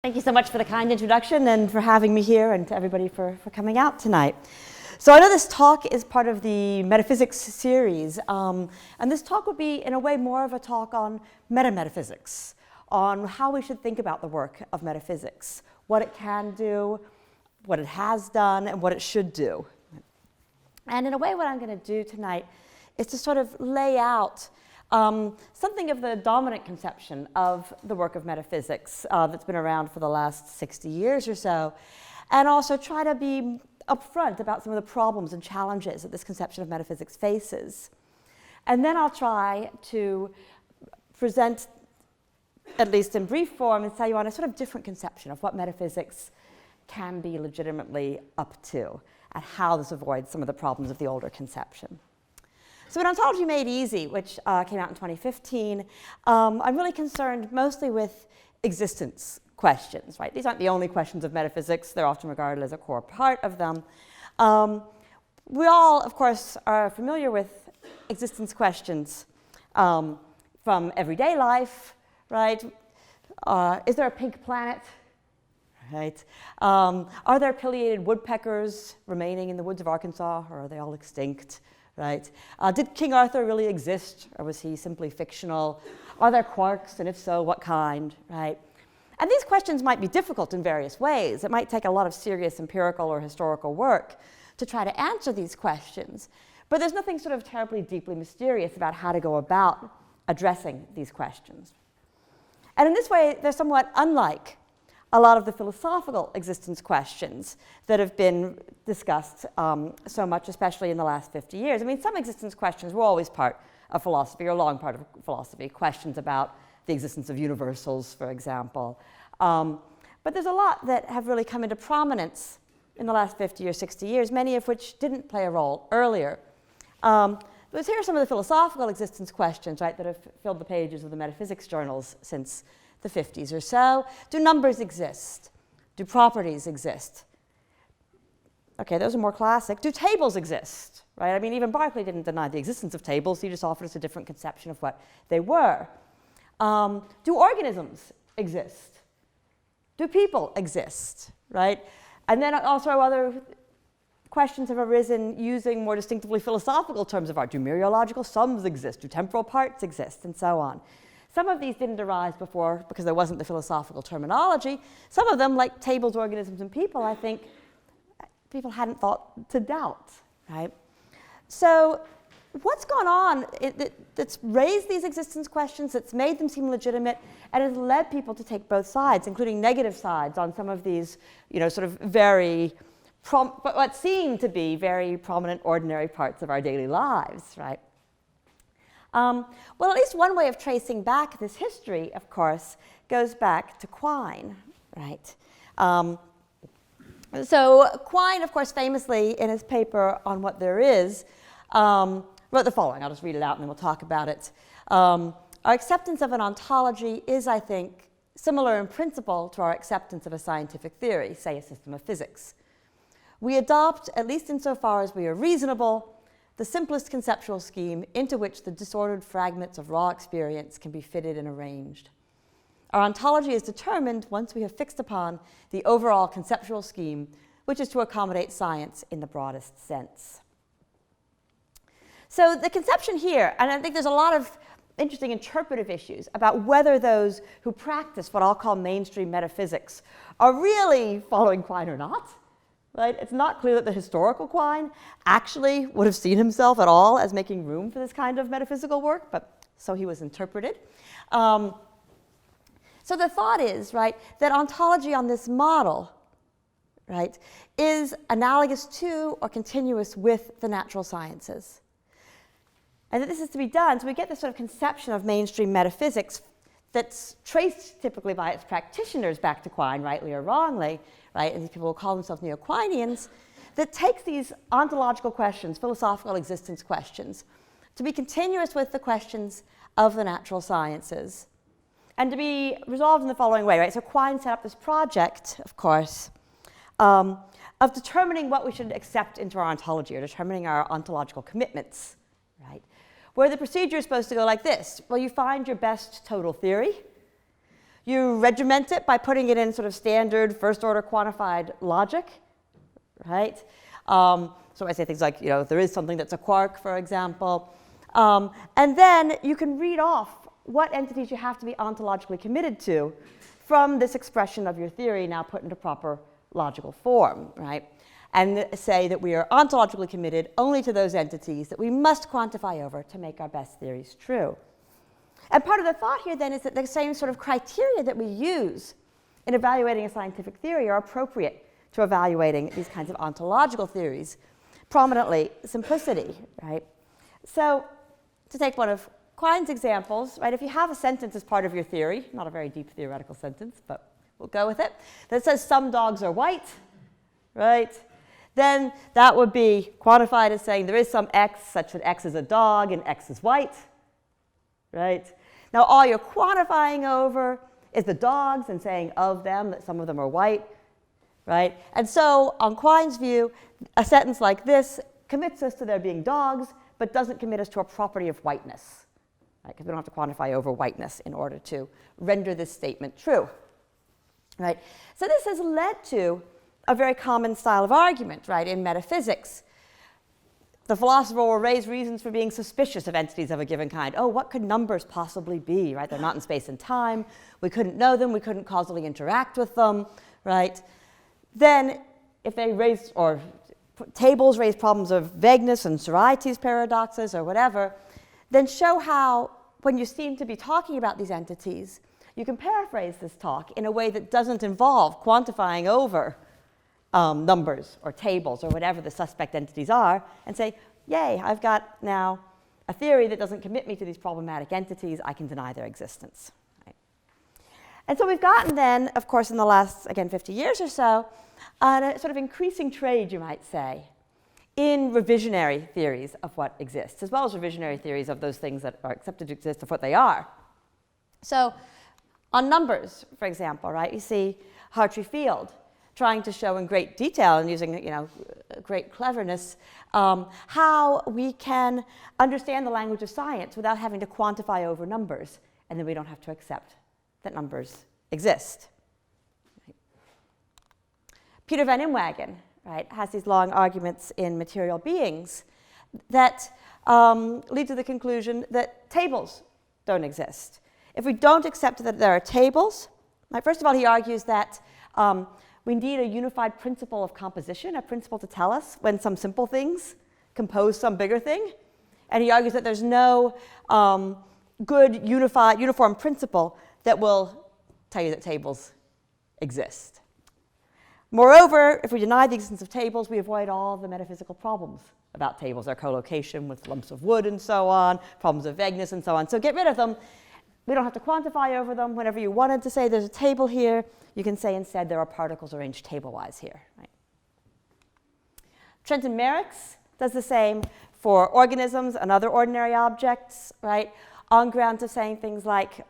Thank you so much for the kind introduction and for having me here, and to everybody for coming out tonight. So I know this talk is part of the metaphysics series, and this talk would be in a way more of a talk on meta-metaphysics, on how we should think about the work of metaphysics, what it can do, what it has done, and what it should do. And in a way, what I'm going to do tonight is to sort of lay out something of the dominant conception of the work of metaphysics that's been around for the last 60 years or so, and also try to be upfront about some of the problems and challenges that this conception of metaphysics faces. And then I'll try to present, at least in brief form, and tell you on a sort of different conception of what metaphysics can be legitimately up to, and how this avoids some of the problems of the older conception. So in Ontology Made Easy, which came out in 2015, I'm really concerned mostly with existence questions, right? These aren't the only questions of metaphysics. They're often regarded as a core part of them. We all, of course, are familiar with existence questions from everyday life, right? Is there a pink planet? Right? Are there pileated woodpeckers remaining in the woods of Arkansas, or are they all extinct? Right? Did King Arthur really exist, or was he simply fictional? Are there quarks, and if so, what kind? Right? And these questions might be difficult in various ways. It might take a lot of serious empirical or historical work to try to answer these questions. But there's nothing sort of terribly deeply mysterious about how to go about addressing these questions. And in this way, they're somewhat unlike a lot of the philosophical existence questions that have been discussed so much, especially in the last 50 years. I mean, some existence questions were always part of philosophy, or a long part of philosophy, questions about the existence of universals, for example. But there's a lot that have really come into prominence in the last 50 or 60 years, many of which didn't play a role earlier. But here are some of the philosophical existence questions, right, that have filled the pages of the metaphysics journals since the 50s or so. Do numbers exist? Do properties exist? Okay, those are more classic. Do tables exist? Right? I mean, even Berkeley didn't deny the existence of tables. He just offered us a different conception of what they were. Do organisms exist? Do people exist? Right? And then also other questions have arisen using more distinctively philosophical terms of art. Do mereological sums exist? Do temporal parts exist? And so on. Some of these didn't arise before because there wasn't the philosophical terminology. Some of them, like tables, organisms, and people, I think people hadn't thought to doubt, right? So what's gone on that's raised these existence questions, that's made them seem legitimate, and has led people to take both sides, including negative sides on some of these, sort of very, what seem to be very prominent ordinary parts of our daily lives, right? Well, at least one way of tracing back this history, of course, goes back to Quine, right? So Quine, of course, famously in his paper on what there is, wrote the following. I'll just read it out and then we'll talk about it. Our acceptance of an ontology is, I think, similar in principle to our acceptance of a scientific theory, say a system of physics. We adopt, at least insofar as we are reasonable, the simplest conceptual scheme into which the disordered fragments of raw experience can be fitted and arranged. Our ontology is determined once we have fixed upon the overall conceptual scheme, which is to accommodate science in the broadest sense. So the conception here, and I think there's a lot of interesting interpretive issues about whether those who practice what I'll call mainstream metaphysics are really following Quine or not. Right? It's not clear that the historical Quine actually would have seen himself at all as making room for this kind of metaphysical work, but so he was interpreted. So the thought is, right, that ontology on this model, right, is analogous to or continuous with the natural sciences. And that this is to be done, so we get this sort of conception of mainstream metaphysics that's traced typically by its practitioners back to Quine, rightly or wrongly, right? And these people will call themselves neo-Quinians, that takes these ontological questions, philosophical existence questions, to be continuous with the questions of the natural sciences, and to be resolved in the following way, right? So Quine set up this project, of course, of determining what we should accept into our ontology, or determining our ontological commitments, right? Where the procedure is supposed to go like this. Well, you find your best total theory. You regiment it by putting it in sort of standard first-order quantified logic, right? So I say things like, there is something that's a quark, for example. And then you can read off what entities you have to be ontologically committed to from this expression of your theory now put into proper logical form, right? And say that we are ontologically committed only to those entities that we must quantify over to make our best theories true. And part of the thought here then is that the same sort of criteria that we use in evaluating a scientific theory are appropriate to evaluating these kinds of ontological theories. Prominently, simplicity, right? So to take one of Quine's examples, right, if you have a sentence as part of your theory, not a very deep theoretical sentence, but we'll go with it, that says some dogs are white, right? Then that would be quantified as saying there is some x such that x is a dog and x is white, right? Now all you're quantifying over is the dogs and saying of them that some of them are white, right? And so on Quine's view, a sentence like this commits us to there being dogs, but doesn't commit us to a property of whiteness, right? Because we don't have to quantify over whiteness in order to render this statement true, right? So this has led to a very common style of argument, right, in metaphysics. The philosopher will raise reasons for being suspicious of entities of a given kind. Oh, what could numbers possibly be, right? They're not in space and time. We couldn't know them. We couldn't causally interact with them, right? Then if they raise, or tables raise problems of vagueness and Sorites paradoxes or whatever, then show how, when you seem to be talking about these entities, you can paraphrase this talk in a way that doesn't involve quantifying over numbers or tables or whatever the suspect entities are, and say, yay, I've got now a theory that doesn't commit me to these problematic entities. I can deny their existence. Right? And so we've gotten then, of course, in the last, again, 50 years or so, a sort of increasing trade, you might say, in revisionary theories of what exists, as well as revisionary theories of those things that are accepted to exist of what they are. So on numbers, for example, right, you see Hartree-Field trying to show in great detail and using great cleverness how we can understand the language of science without having to quantify over numbers, and then we don't have to accept that numbers exist. Right. Peter van Imwagen, right, has these long arguments in Material Beings that lead to the conclusion that tables don't exist. If we don't accept that there are tables, right, first of all, he argues that we need a unified principle of composition, a principle to tell us when some simple things compose some bigger thing. And he argues that there's no good uniform principle that will tell you that tables exist. Moreover, if we deny the existence of tables, we avoid all the metaphysical problems about tables, their collocation with lumps of wood and so on, problems of vagueness and so on. So get rid of them. We don't have to quantify over them. Whenever you wanted to say there's a table here, you can say instead there are particles arranged table-wise here. Right? Trenton Merrickx does the same for organisms and other ordinary objects, right? On grounds of saying things like,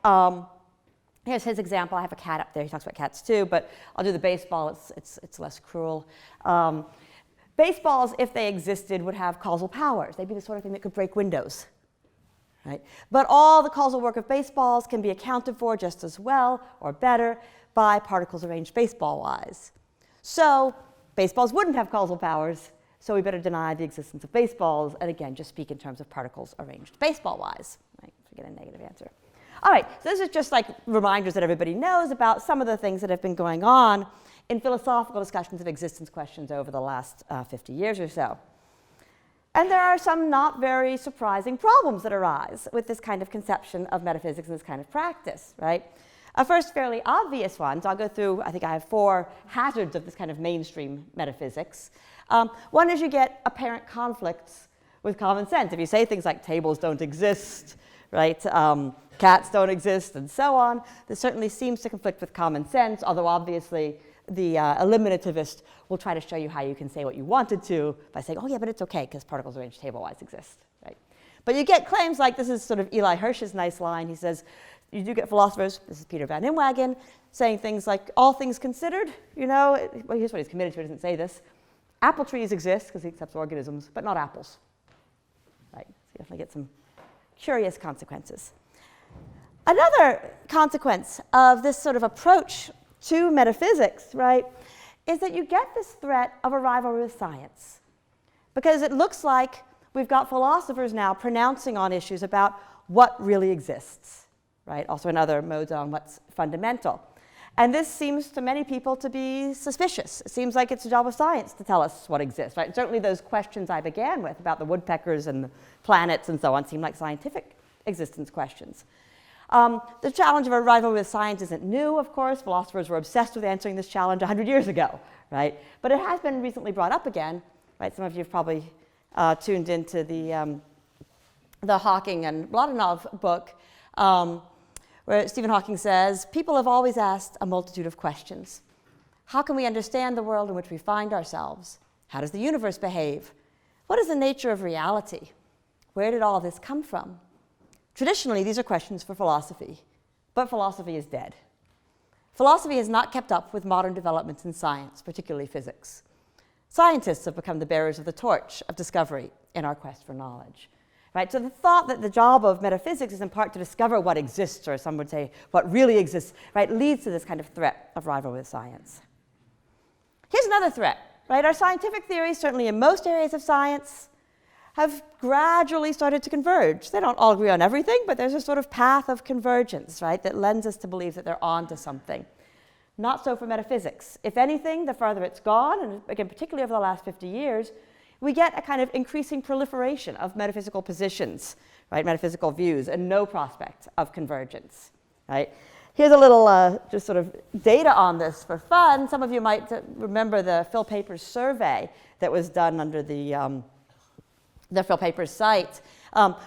here's his example. I have a cat up there. He talks about cats too, but I'll do the baseball. It's less cruel. Baseballs, if they existed, would have causal powers. They'd be the sort of thing that could break windows. Right? But all the causal work of baseballs can be accounted for just as well or better by particles arranged baseball-wise. So baseballs wouldn't have causal powers, so we better deny the existence of baseballs, and again, just speak in terms of particles arranged baseball-wise. Right? So we get a negative answer. All right, so this is just like reminders that everybody knows about some of the things that have been going on in philosophical discussions of existence questions over the last 50 years or so. And there are some not very surprising problems that arise with this kind of conception of metaphysics and this kind of practice, right? A first fairly obvious one, so I'll go through, I think I have 4 hazards of this kind of mainstream metaphysics. One is you get apparent conflicts with common sense. If you say things like tables don't exist, right, cats don't exist, and so on, this certainly seems to conflict with common sense, although obviously the eliminativist will try to show you how you can say what you wanted to by saying, oh yeah, but it's okay because particles arranged table-wise exist, right? But you get claims like, this is sort of Eli Hirsch's nice line. He says, you do get philosophers, this is Peter van Imwagen, saying things like, all things considered, well, here's what he's committed to, he doesn't say this. Apple trees exist because he accepts organisms, but not apples, right? So you definitely get some curious consequences. Another consequence of this sort of approach to metaphysics, right, is that you get this threat of a rivalry with science. Because it looks like we've got philosophers now pronouncing on issues about what really exists, right? Also in other modes on what's fundamental. And this seems to many people to be suspicious. It seems like it's the job of science to tell us what exists, right? Certainly those questions I began with about the woodpeckers and the planets and so on seem like scientific existence questions. The challenge of a rivalry with science isn't new, of course. Philosophers were obsessed with answering this challenge 100 years ago, right? But it has been recently brought up again, right? Some of you have probably tuned into the Hawking and Mladenov book, where Stephen Hawking says, people have always asked a multitude of questions. How can we understand the world in which we find ourselves? How does the universe behave? What is the nature of reality? Where did all this come from? Traditionally, these are questions for philosophy, but philosophy is dead. Philosophy has not kept up with modern developments in science, particularly physics. Scientists have become the bearers of the torch of discovery in our quest for knowledge. Right? So the thought that the job of metaphysics is in part to discover what exists, or some would say what really exists, right, leads to this kind of threat of rivalry with science. Here's another threat. Right? Our scientific theories, certainly in most areas of science, have gradually started to converge. They don't all agree on everything, but there's a sort of path of convergence, right, that lends us to believe that they're on to something. Not so for metaphysics. If anything, the farther it's gone, and again, particularly over the last 50 years, we get a kind of increasing proliferation of metaphysical positions, right, metaphysical views, and no prospect of convergence, right? Here's a little just sort of data on this for fun. Some of you might remember the Phil Papers survey that was done under the Phil Papers site,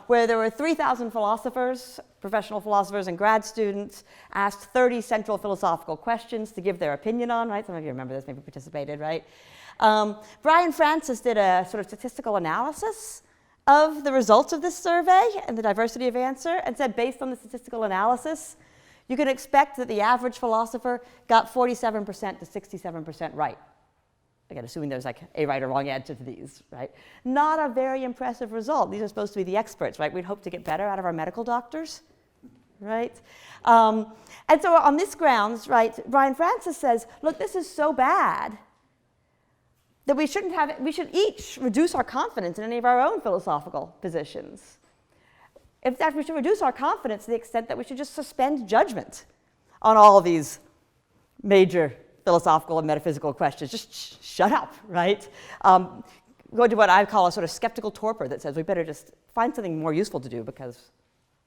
where there were 3,000 philosophers, professional philosophers and grad students, asked 30 central philosophical questions to give their opinion on, right? Some of you remember this, maybe participated, right? Brian Francis did a sort of statistical analysis of the results of this survey and the diversity of answer, and said based on the statistical analysis, you can expect that the average philosopher got 47% to 67% right. Again, assuming there's like a right or wrong answer to these, right? Not a very impressive result. These are supposed to be the experts, right? We'd hope to get better out of our medical doctors, right? And so on this grounds, right, Brian Francis says, look, this is so bad that we should each reduce our confidence in any of our own philosophical positions. In fact, we should reduce our confidence to the extent that we should just suspend judgment on all of these major philosophical and metaphysical questions. Just shut up, right? Go to what I call a sort of skeptical torpor that says we better just find something more useful to do because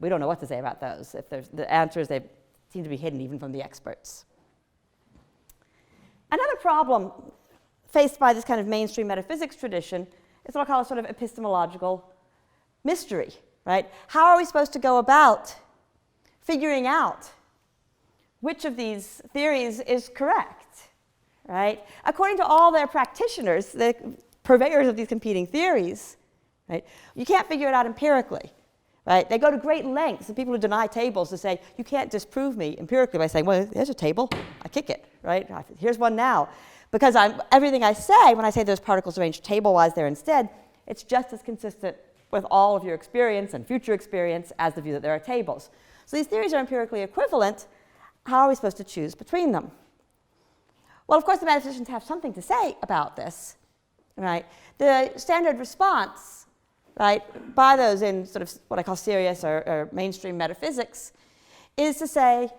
we don't know what to say about those. If there's the answers, they seem to be hidden even from the experts. Another problem faced by this kind of mainstream metaphysics tradition is what I call a sort of epistemological mystery, right? How are we supposed to go about figuring out which of these theories is correct, right? According to all their practitioners, the purveyors of these competing theories, right, you can't figure it out empirically, right? They go to great lengths, the people who deny tables, to say, you can't disprove me empirically by saying, well, there's a table, I kick it, right? Here's one now. Because everything I say, when I say those particles arranged table-wise there instead, it's just as consistent with all of your experience and future experience as the view that there are tables. So these theories are empirically equivalent. How are we supposed to choose between them? Well, of course, the metaphysicians have something to say about this, right? The standard response, right, by those in sort of what I call serious or mainstream metaphysics, is to say,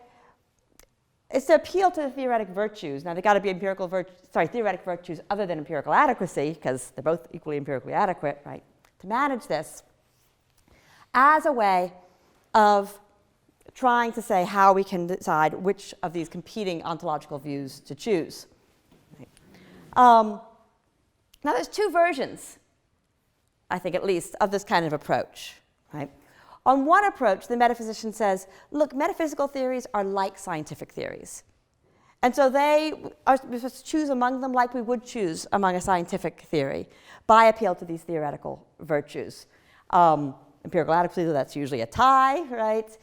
it's to appeal to the theoretic virtues. Now, they've got to be theoretic virtues other than empirical adequacy, because they're both equally empirically adequate, right, to manage this as a way of trying to say how we can decide which of these competing ontological views to choose. Right. Now, there's two versions, I think at least, of this kind of approach. Right? On one approach, the metaphysician says, look, metaphysical theories are like scientific theories. And so they are supposed to choose among them like we would choose among a scientific theory by appeal to these theoretical virtues. Empirical adequacy, that's usually a tie, right?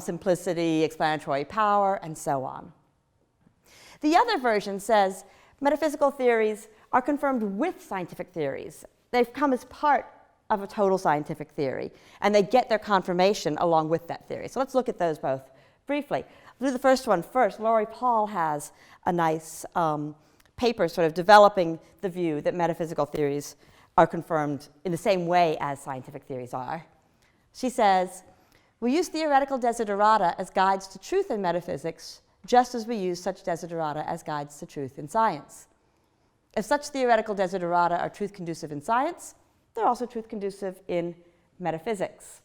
Simplicity, explanatory power, and so on. The other version says metaphysical theories are confirmed with scientific theories. They've come as part of a total scientific theory, and they get their confirmation along with that theory. So let's look at those both briefly. I'll do the first one first. Laurie Paul has a nice paper sort of developing the view that metaphysical theories are confirmed in the same way as scientific theories are. She says, we use theoretical desiderata as guides to truth in metaphysics, just as we use such desiderata as guides to truth in science. If such theoretical desiderata are truth-conducive in science, they're also truth-conducive in metaphysics.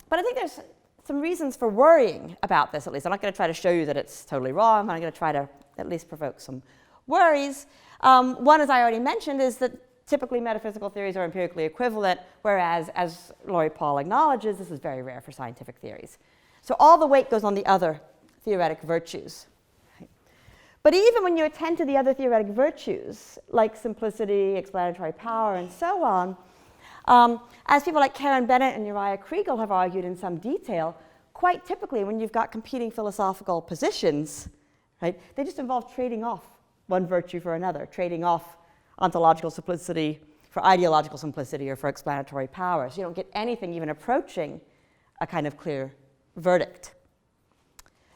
But I think there's some reasons for worrying about this, at least. I'm not going to try to show you that it's totally wrong. I'm going to try to at least provoke some worries. One, as I already mentioned, is that typically metaphysical theories are empirically equivalent, whereas, as Laurie Paul acknowledges, this is very rare for scientific theories. So all the weight goes on the other theoretic virtues. But even when you attend to the other theoretic virtues, like simplicity, explanatory power, and so on, as people like Karen Bennett and Uriah Kriegel have argued in some detail, quite typically when you've got competing philosophical positions, right, they just involve trading off one virtue for another, trading off ontological simplicity for ideological simplicity or for explanatory power. So you don't get anything even approaching a kind of clear verdict.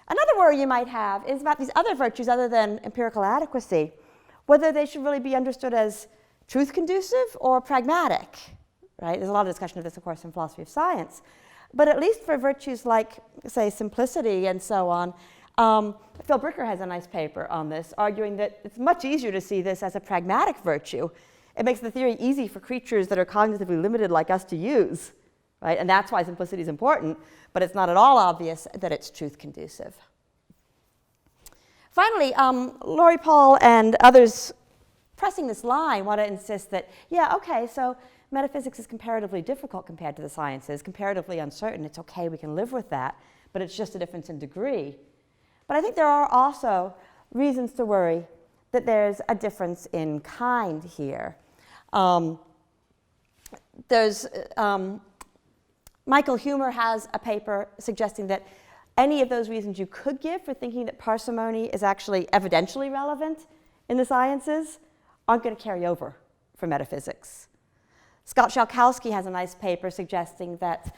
Another worry you might have is about these other virtues other than empirical adequacy, whether they should really be understood as truth-conducive or pragmatic, right? There's a lot of discussion of this, of course, in philosophy of science. But at least for virtues like, say, simplicity and so on, Phil Bricker has a nice paper on this, arguing that it's much easier to see this as a pragmatic virtue. It makes the theory easy for creatures that are cognitively limited like us to use, right? And that's why simplicity is important, but it's not at all obvious that it's truth-conducive. Finally, Laurie Paul and others pressing this line want to insist that, yeah, okay, so metaphysics is comparatively difficult compared to the sciences, comparatively uncertain. It's okay, we can live with that, but it's just a difference in degree. But I think there are also reasons to worry that there's a difference in kind here. Michael Huemer has a paper suggesting that any of those reasons you could give for thinking that parsimony is actually evidentially relevant in the sciences aren't going to carry over for metaphysics. Scott Shalkowski has a nice paper suggesting that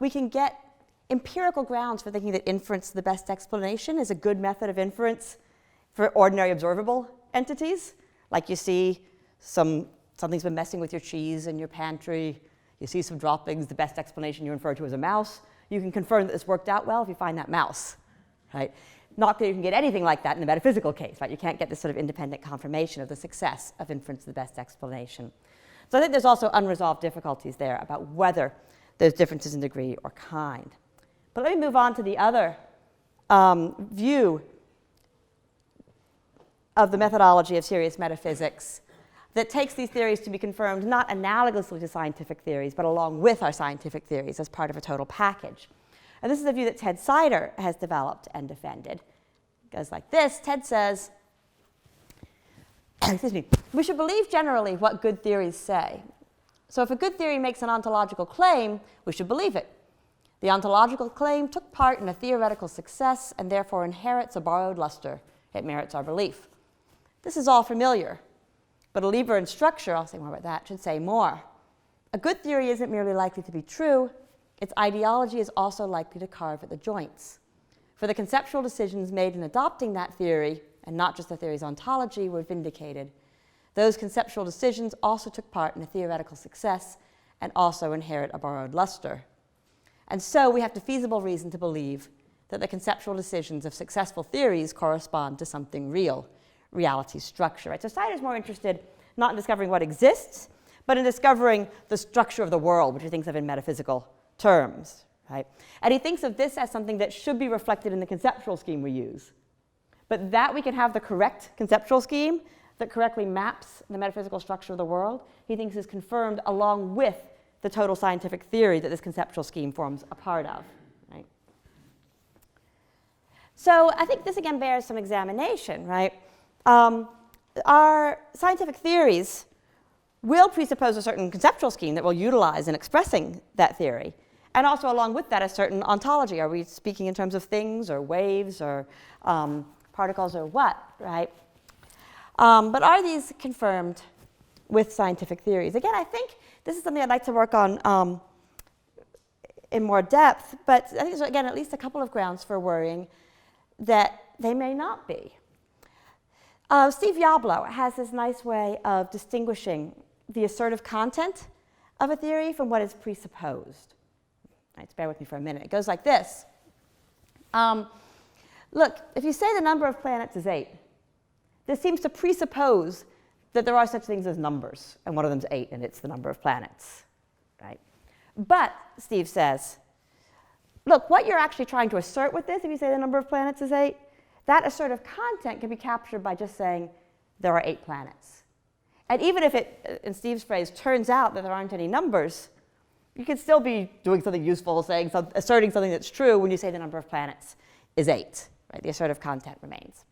we can get empirical grounds for thinking that inference, the best explanation, is a good method of inference for ordinary observable entities. Like you see something's been messing with your cheese in your pantry, you see some droppings, the best explanation you infer to is a mouse. You can confirm that this worked out well if you find that mouse, right? Not that you can get anything like that in the metaphysical case, right? You can't get this sort of independent confirmation of the success of inference, the best explanation. So I think there's also unresolved difficulties there about whether there's differences in degree or kind. But let me move on to the other view of the methodology of serious metaphysics that takes these theories to be confirmed not analogously to scientific theories, but along with our scientific theories as part of a total package. And this is a view that Ted Sider has developed and defended. It goes like this. Ted says, excuse me, we should believe generally what good theories say. So if a good theory makes an ontological claim, we should believe it. The ontological claim took part in a theoretical success and therefore inherits a borrowed luster. It merits our belief. This is all familiar. But a Lieber in structure, I'll say more about that, should say more. A good theory isn't merely likely to be true, its ideology is also likely to carve at the joints. For the conceptual decisions made in adopting that theory, and not just the theory's ontology, were vindicated. Those conceptual decisions also took part in a theoretical success and also inherit a borrowed luster. And so we have the feasible reason to believe that the conceptual decisions of successful theories correspond to something real. Reality structure. Right? So Sider's more interested not in discovering what exists, but in discovering the structure of the world, which he thinks of in metaphysical terms. Right? And he thinks of this as something that should be reflected in the conceptual scheme we use. But that we can have the correct conceptual scheme that correctly maps the metaphysical structure of the world, he thinks is confirmed along with the total scientific theory that this conceptual scheme forms a part of. Right? So I think this again bears some examination, right? Our scientific theories will presuppose a certain conceptual scheme that we'll utilize in expressing that theory. And also along with that, a certain ontology. Are we speaking in terms of things or waves or particles or what, right? But are these confirmed with scientific theories. Again, I think this is something I'd like to work on in more depth, but I think there's, again, at least a couple of grounds for worrying that they may not be. Steve Yablo has this nice way of distinguishing the assertive content of a theory from what is presupposed. All right, so bear with me for a minute. It goes like this. Look, if you say the number of planets is 8, this seems to presuppose that there are such things as numbers, and one of them is 8, and it's the number of planets, right? But, Steve says, look, what you're actually trying to assert with this, if you say the number of planets is 8, that assertive content can be captured by just saying there are 8 planets. And even if it, in Steve's phrase, turns out that there aren't any numbers, you could still be doing something useful, asserting something that's true when you say the number of planets is 8. Right? The assertive content remains.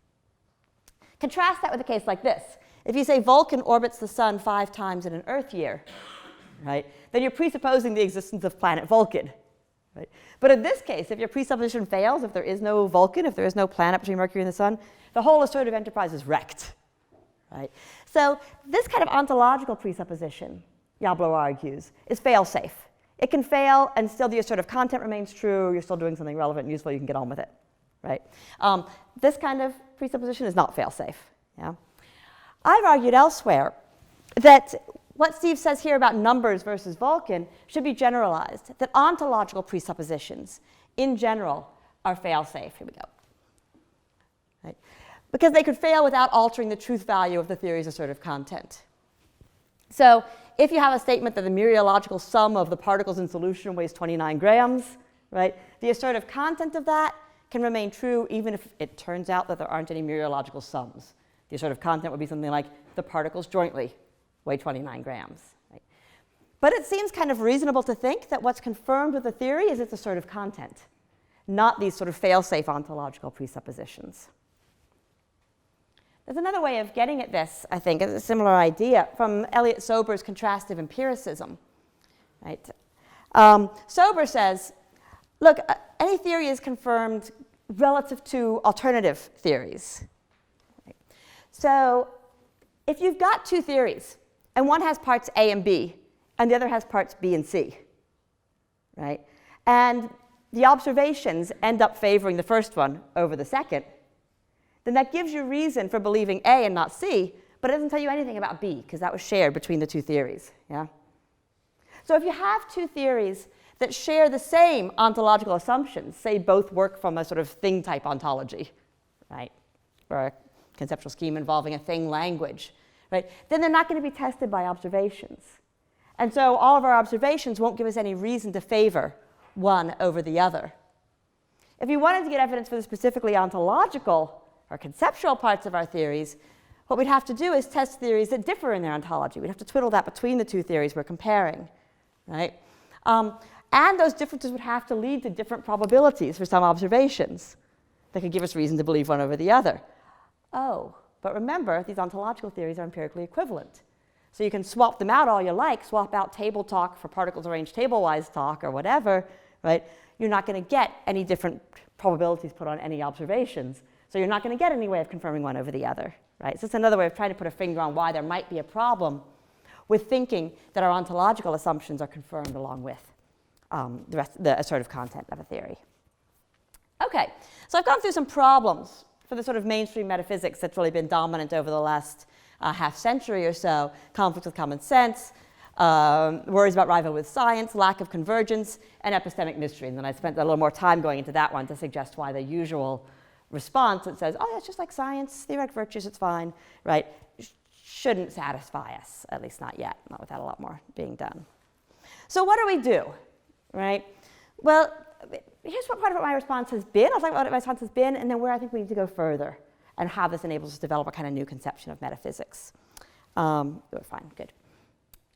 Contrast that with a case like this. If you say Vulcan orbits the sun 5 times in an Earth year, right, then you're presupposing the existence of planet Vulcan. Right? But in this case, if your presupposition fails, if there is no Vulcan, if there is no planet between Mercury and the sun, the whole assertive enterprise is wrecked. Right? So this kind of ontological presupposition, Yablo argues, is fail-safe. It can fail, and still the assertive content remains true. You're still doing something relevant and useful. You can get on with it. Right? This kind of presupposition is not fail-safe. Yeah? I've argued elsewhere that what Steve says here about numbers versus Vulcan should be generalized, that ontological presuppositions, in general, are fail-safe. Here we go. Right? Because they could fail without altering the truth value of the theory's assertive content. So if you have a statement that the mereological sum of the particles in solution weighs 29 grams, right, the assertive content of that can remain true even if it turns out that there aren't any mereological sums. The assertive content would be something like the particles jointly weigh 29 grams. Right? But it seems kind of reasonable to think that what's confirmed with the theory is its assertive content, not these sort of fail-safe ontological presuppositions. There's another way of getting at this, I think, a similar idea from Elliot Sober's Contrastive Empiricism. Right? Sober says, look, any theory is confirmed relative to alternative theories. Right? So if you've got 2 theories, and one has parts A and B, and the other has parts B and C, right? And the observations end up favoring the first one over the second, then that gives you reason for believing A and not C, but it doesn't tell you anything about B, because that was shared between the 2 theories. Yeah? So if you have 2 theories that share the same ontological assumptions, say both work from a sort of thing-type ontology, right, or a conceptual scheme involving a thing language, right, then they're not going to be tested by observations. And so all of our observations won't give us any reason to favor one over the other. If you wanted to get evidence for the specifically ontological or conceptual parts of our theories, what we'd have to do is test theories that differ in their ontology. We'd have to twiddle that between the 2 theories we're comparing, right? And those differences would have to lead to different probabilities for some observations that could give us reason to believe one over the other. Oh, but remember, these ontological theories are empirically equivalent. So you can swap them out all you like, swap out table talk for particles arranged table-wise talk or whatever, right? You're not going to get any different probabilities put on any observations. So you're not going to get any way of confirming one over the other, right? So it's another way of trying to put a finger on why there might be a problem with thinking that our ontological assumptions are confirmed along with the assertive content of a theory. Okay, so I've gone through some problems for the sort of mainstream metaphysics that's really been dominant over the last half century or so: conflict with common sense, worries about rival with science, lack of convergence, and epistemic mystery. And then I spent a little more time going into that one to suggest why the usual response that says, oh, that's just like science, theoretic virtues, it's fine, right, shouldn't satisfy us, at least not yet, not without a lot more being done. So what do we do, right? Well, here's what part of what my response has been. I'll talk about what my response has been, and then where I think we need to go further, and how this enables us to develop a kind of new conception of metaphysics. Fine, good.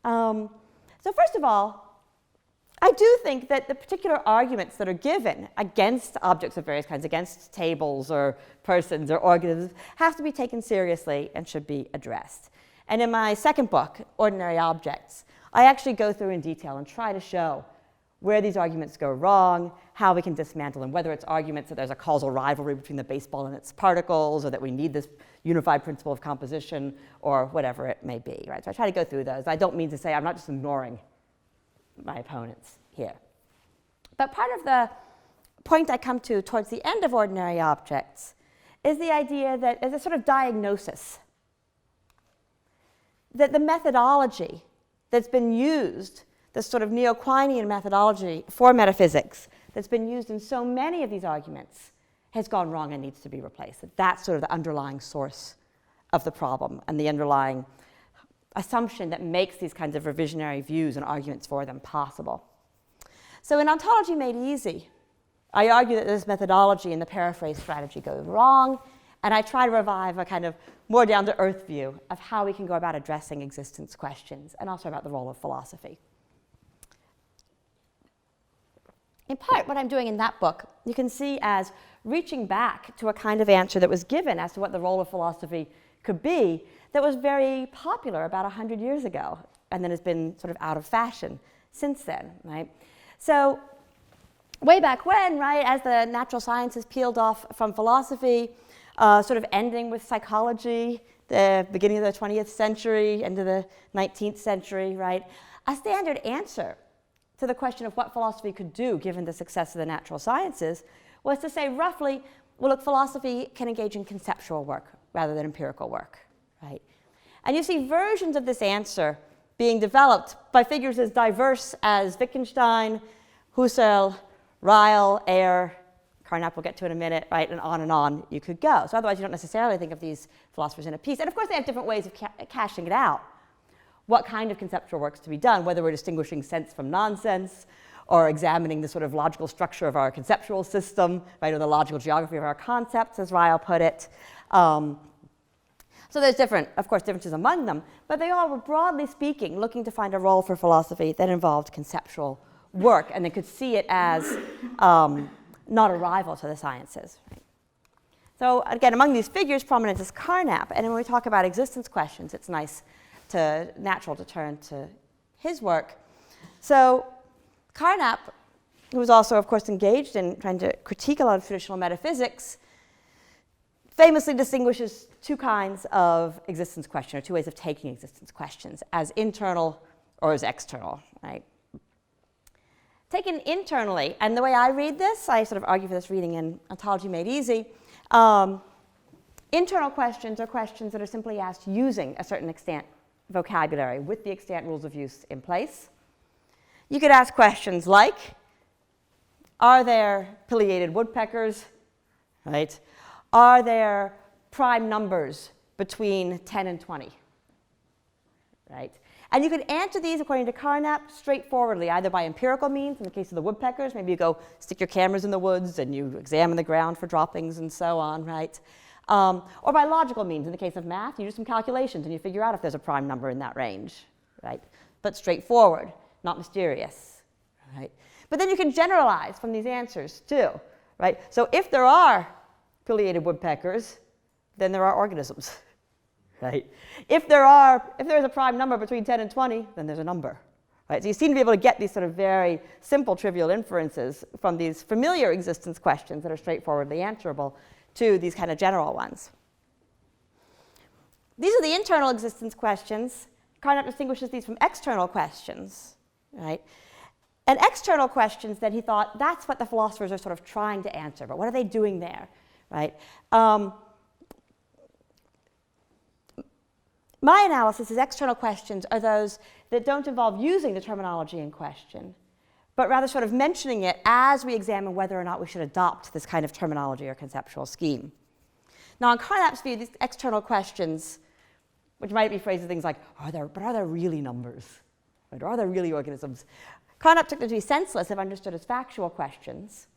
So first of all, I do think that the particular arguments that are given against objects of various kinds, against tables or persons or organisms, have to be taken seriously and should be addressed. And in my second book, Ordinary Objects, I actually go through in detail and try to show where these arguments go wrong, how we can dismantle them, whether it's arguments that there's a causal rivalry between the baseball and its particles, or that we need this unified principle of composition, or whatever it may be, right? So I try to go through those. I don't mean to say I'm not just ignoring my opponents here. But part of the point I come to towards the end of ordinary objects is the idea that as a sort of diagnosis, that the methodology that's been used, this sort of neo-Quinean methodology for metaphysics that's been used in so many of these arguments has gone wrong and needs to be replaced. That that's sort of the underlying source of the problem and the underlying assumption that makes these kinds of revisionary views and arguments for them possible. So in Ontology Made Easy, I argue that this methodology and the paraphrase strategy goes wrong, and I try to revive a kind of more down-to-earth view of how we can go about addressing existence questions, and also about the role of philosophy. In part, what I'm doing in that book, you can see as reaching back to a kind of answer that was given as to what the role of philosophy could be that was very popular about 100 years ago, and then has been sort of out of fashion since then, right? So way back when, right, as the natural sciences peeled off from philosophy, sort of ending with psychology, the beginning of the 20th century, into the 19th century, right, a standard answer to the question of what philosophy could do given the success of the natural sciences was to say roughly, well, look, philosophy can engage in conceptual work rather than empirical work, right? And you see versions of this answer being developed by figures as diverse as Wittgenstein, Husserl, Ryle, Ayer, Carnap we'll get to in a minute, right, and on you could go. So otherwise you don't necessarily think of these philosophers in a piece. And of course they have different ways of cashing it out. What kind of conceptual work's to be done, whether we're distinguishing sense from nonsense, or examining the sort of logical structure of our conceptual system, right, or the logical geography of our concepts, as Ryle put it. So there's of course, differences among them, but they all were, broadly speaking, looking to find a role for philosophy that involved conceptual work, and they could see it as not a rival to the sciences. Right? So again, among these figures, prominent is Carnap, and when we talk about existence questions, it's natural to turn to his work. So Carnap, who was also, of course, engaged in trying to critique a lot of traditional metaphysics, famously distinguishes two kinds of existence question, or two ways of taking existence questions, as internal or as external, right? Taken internally, and the way I read this, I sort of argue for this reading in Ontology Made Easy, internal questions are questions that are simply asked using a certain extant vocabulary with the extant rules of use in place. You could ask questions like, are there pileated woodpeckers, right? Are there prime numbers between 10 and 20, right? And you could answer these, according to Carnap, straightforwardly, either by empirical means. In the case of the woodpeckers, maybe you go stick your cameras in the woods and you examine the ground for droppings and so on, right? Or by logical means. In the case of math, you do some calculations and you figure out if there's a prime number in that range, right? But straightforward, not mysterious, right? But then you can generalize from these answers too, right? So if there are pileated woodpeckers, then there are organisms, right? If there's a prime number between 10 and 20, then there's a number, right? So you seem to be able to get these sort of very simple, trivial inferences from these familiar existence questions that are straightforwardly answerable to these kind of general ones. These are the internal existence questions. Carnap distinguishes these from external questions, right? And external questions that he thought, that's what the philosophers are sort of trying to answer, but what are they doing there, right? My analysis is external questions are those that don't involve using the terminology in question, but rather sort of mentioning it as we examine whether or not we should adopt this kind of terminology or conceptual scheme. Now, in Carnap's view, these external questions, which might be phrased as things like, are there really numbers? Right? Or are there really organisms? Carnap took them to be senseless if understood as factual questions,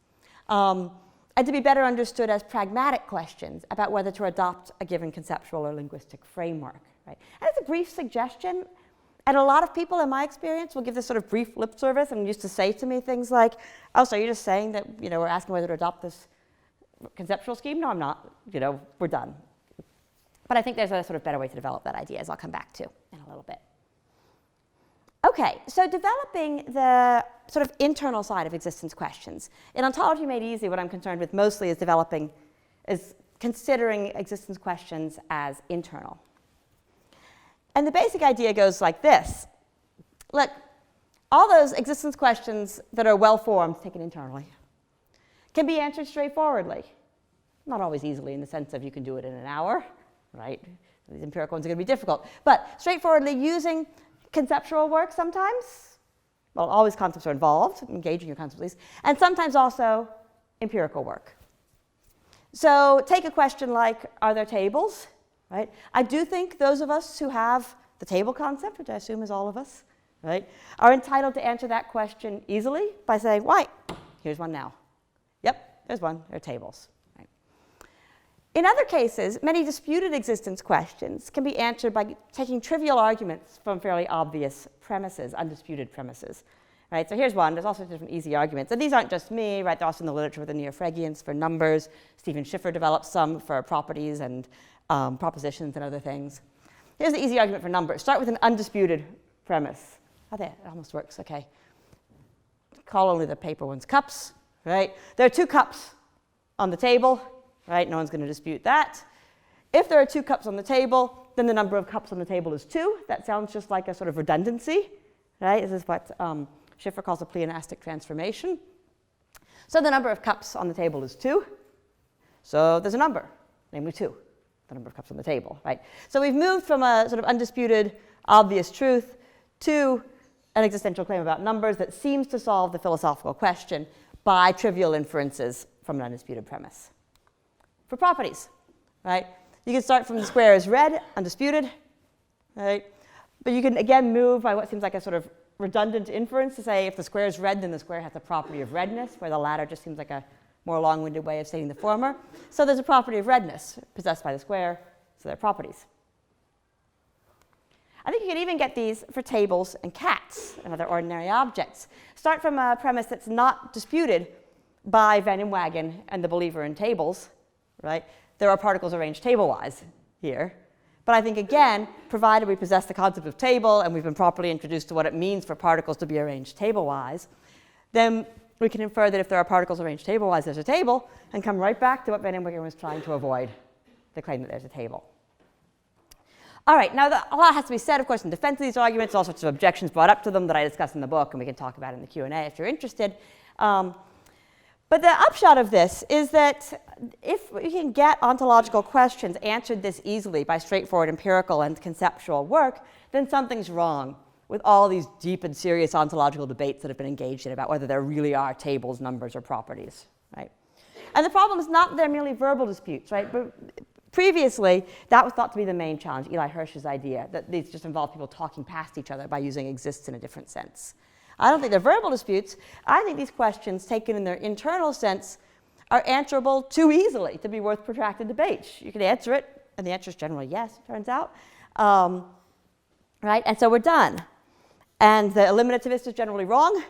and to be better understood as pragmatic questions about whether to adopt a given conceptual or linguistic framework. Right? And it's a brief suggestion, and a lot of people, in my experience, will give this sort of brief lip service and used to say to me things like, oh, so you're just saying that, we're asking whether to adopt this conceptual scheme? No, I'm not. We're done. But I think there's a sort of better way to develop that idea, as I'll come back to in a little bit. Okay, so developing the sort of internal side of existence questions. In Ontology Made Easy, what I'm concerned with mostly is considering existence questions as internal. And the basic idea goes like this. Look, all those existence questions that are well-formed, taken internally, can be answered straightforwardly. Not always easily in the sense of you can do it in an hour, right? These empirical ones are going to be difficult. But straightforwardly using conceptual work sometimes, well, always concepts are involved, engaging your concepts at least, and sometimes also empirical work. So take a question like, are there tables, right? I do think those of us who have the table concept, which I assume is all of us, right, are entitled to answer that question easily by saying, why, here's one now. Yep, there's one, there are tables. Right? In other cases, many disputed existence questions can be answered by taking trivial arguments from fairly obvious premises, undisputed premises. Right, so here's one. There's all sorts of different easy arguments. And these aren't just me, right? They're also in the literature with the Neo-Phrygians for numbers. Stephen Schiffer developed some for properties and propositions and other things. Here's the easy argument for numbers. Start with an undisputed premise. Oh, there, it almost works, okay. Call only the paper ones cups, right? There are 2 cups on the table, right? No one's going to dispute that. If there are 2 cups on the table, then the number of cups on the table is 2. That sounds just like a sort of redundancy, right? This is what Schiffer calls a pleonastic transformation. So the number of cups on the table is 2. So there's a number, namely 2, the number of cups on the table, right? So we've moved from a sort of undisputed, obvious truth to an existential claim about numbers that seems to solve the philosophical question by trivial inferences from an undisputed premise. For properties, right? You can start from the square is red, undisputed, right? But you can again move by what seems like a sort of redundant inference to say if the square is red, then the square has a property of redness, where the latter just seems like a more long-winded way of stating the former. So there's a property of redness possessed by the square, so they're properties. I think you can even get these for tables and cats and other ordinary objects. Start from a premise that's not disputed by Van Imwagen and the believer in tables, right? There are particles arranged table-wise here. But I think, again, provided we possess the concept of table and we've been properly introduced to what it means for particles to be arranged table-wise, then we can infer that if there are particles arranged table-wise, there's a table, and come right back to what Van Imwagen was trying to avoid, the claim that there's a table. All right, now a lot has to be said, of course, in defense of these arguments, all sorts of objections brought up to them that I discuss in the book, and we can talk about in the Q&A if you're interested. But the upshot of this is that if we can get ontological questions answered this easily by straightforward empirical and conceptual work, then something's wrong with all these deep and serious ontological debates that have been engaged in about whether there really are tables, numbers, or properties, right? And the problem is not that they're merely verbal disputes, right? But previously, that was thought to be the main challenge, Eli Hirsch's idea, that these just involve people talking past each other by using exists in a different sense. I don't think they're verbal disputes. I think these questions, taken in their internal sense, are answerable too easily to be worth protracted debate. You can answer it, and the answer is generally yes, it turns out. Right? And so we're done. And the eliminativist is generally wrong,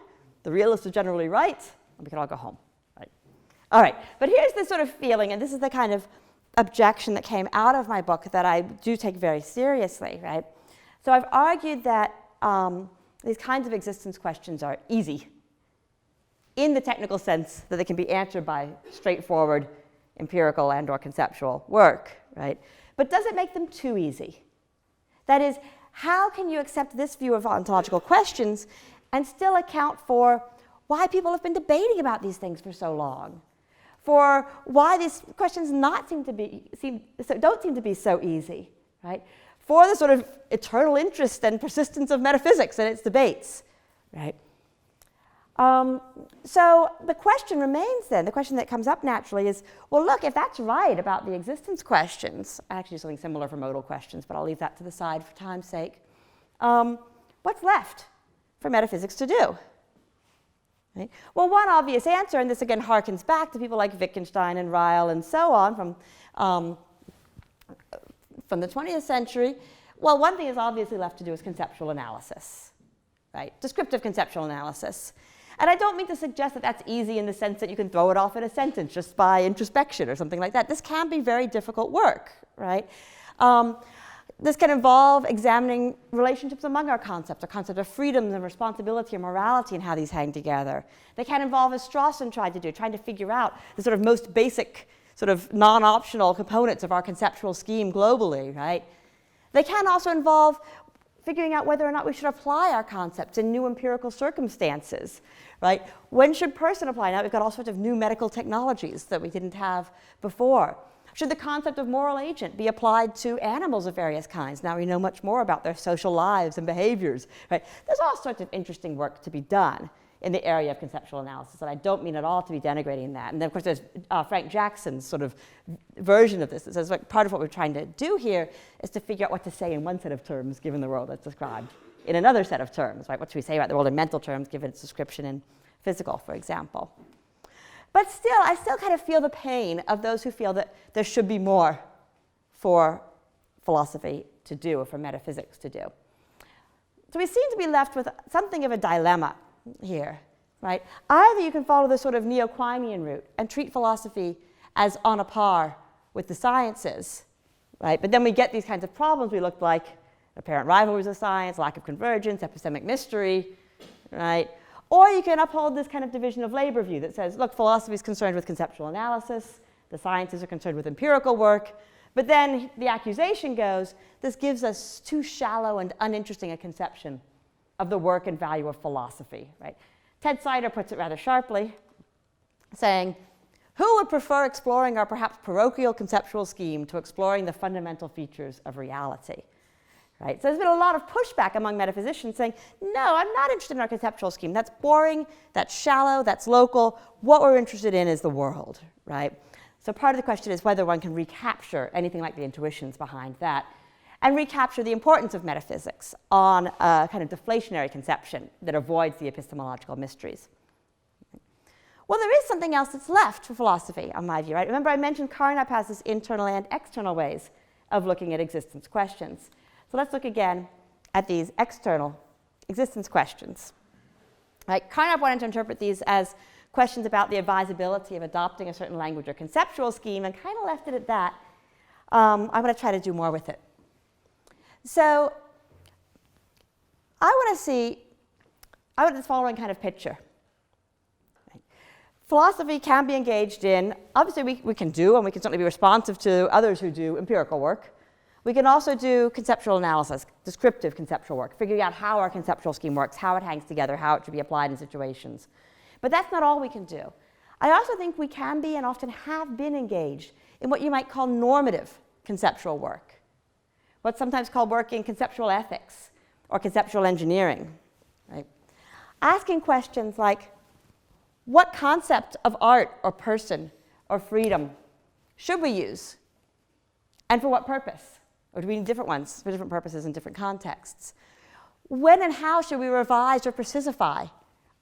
the realist is generally right, and we can all go home. Right? All right, but here's the sort of feeling, and this is the kind of objection that came out of my book that I do take very seriously, right? So I've argued that these kinds of existence questions are easy in the technical sense that they can be answered by straightforward empirical and or conceptual work, right? But does it make them too easy? That is, how can you accept this view of ontological questions and still account for why people have been debating about these things for so long? For why these questions don't seem to be so easy, right? For the sort of eternal interest and persistence of metaphysics and its debates, right? So the question remains then, the question that comes up naturally is, well, look, if that's right about the existence questions, I actually do something similar for modal questions, but I'll leave that to the side for time's sake. What's left for metaphysics to do? Right? Well, one obvious answer, and this again harkens back to people like Wittgenstein and Ryle and so on from the 20th century. Well, one thing is obviously left to do is conceptual analysis, right? Descriptive conceptual analysis. And I don't mean to suggest that that's easy in the sense that you can throw it off in a sentence just by introspection or something like that. This can be very difficult work, right? This can involve examining relationships among our concepts, a concept of freedom and responsibility and morality and how these hang together. They can involve, as Strawson tried to do, trying to figure out the sort of most basic, sort of non-optional components of our conceptual scheme globally, right? They can also involve figuring out whether or not we should apply our concepts in new empirical circumstances, right? When should person apply? Now we've got all sorts of new medical technologies that we didn't have before. Should the concept of moral agent be applied to animals of various kinds? Now we know much more about their social lives and behaviors, right? There's all sorts of interesting work to be done in the area of conceptual analysis, and I don't mean at all to be denigrating that. And then, of course, there's Frank Jackson's sort of version of this. It says, like, part of what we're trying to do here is to figure out what to say in one set of terms, given the world that's described in another set of terms, right? What should we say about the world in mental terms, given its description in physical, for example? But still, I still kind of feel the pain of those who feel that there should be more for philosophy to do, or for metaphysics to do. So we seem to be left with something of a dilemma here, right? Either you can follow the sort of neo-Quinean route and treat philosophy as on a par with the sciences, right? But then we get these kinds of problems we looked like apparent rivalries of science, lack of convergence, epistemic mystery, right? Or you can uphold this kind of division of labor view that says, look, philosophy is concerned with conceptual analysis, the sciences are concerned with empirical work, but then the accusation goes, this gives us too shallow and uninteresting a conception of the work and value of philosophy, right? Ted Sider puts it rather sharply, saying, who would prefer exploring our perhaps parochial conceptual scheme to exploring the fundamental features of reality? Right? So there's been a lot of pushback among metaphysicians saying, no, I'm not interested in our conceptual scheme. That's boring, that's shallow, that's local. What we're interested in is the world, right? So part of the question is whether one can recapture anything like the intuitions behind that and recapture the importance of metaphysics on a kind of deflationary conception that avoids the epistemological mysteries. Well, there is something else that's left for philosophy, on my view, right? Remember I mentioned Carnap has this internal and external ways of looking at existence questions. So let's look again at these external existence questions. Right? Carnap wanted to interpret these as questions about the advisability of adopting a certain language or conceptual scheme, and kind of left it at that. I'm going to try to do more with it. So I want this following kind of picture. Right? Philosophy can be engaged in, obviously we can do, and we can certainly be responsive to others who do empirical work. We can also do conceptual analysis, descriptive conceptual work, figuring out how our conceptual scheme works, how it hangs together, how it should be applied in situations. But that's not all we can do. I also think we can be and often have been engaged in what you might call normative conceptual work, what's sometimes called work in conceptual ethics or conceptual engineering. Right? Asking questions like, what concept of art or person or freedom should we use? And for what purpose? Or do we need different ones for different purposes in different contexts? When and how should we revise or precisify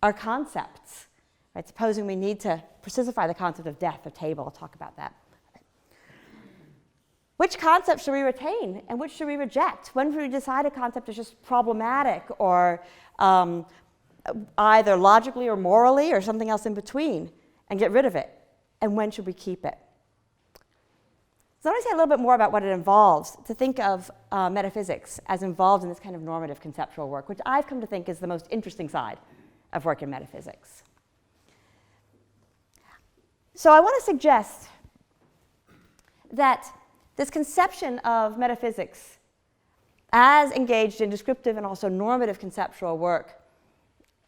our concepts? Right? Supposing we need to precisify the concept of death or table, I'll talk about that. Which concepts should we retain and which should we reject? When should we decide a concept is just problematic or either logically or morally or something else in between and get rid of it? And when should we keep it? So I want to say a little bit more about what it involves to think of metaphysics as involved in this kind of normative conceptual work, which I've come to think is the most interesting side of work in metaphysics. So I want to suggest that this conception of metaphysics as engaged in descriptive and also normative conceptual work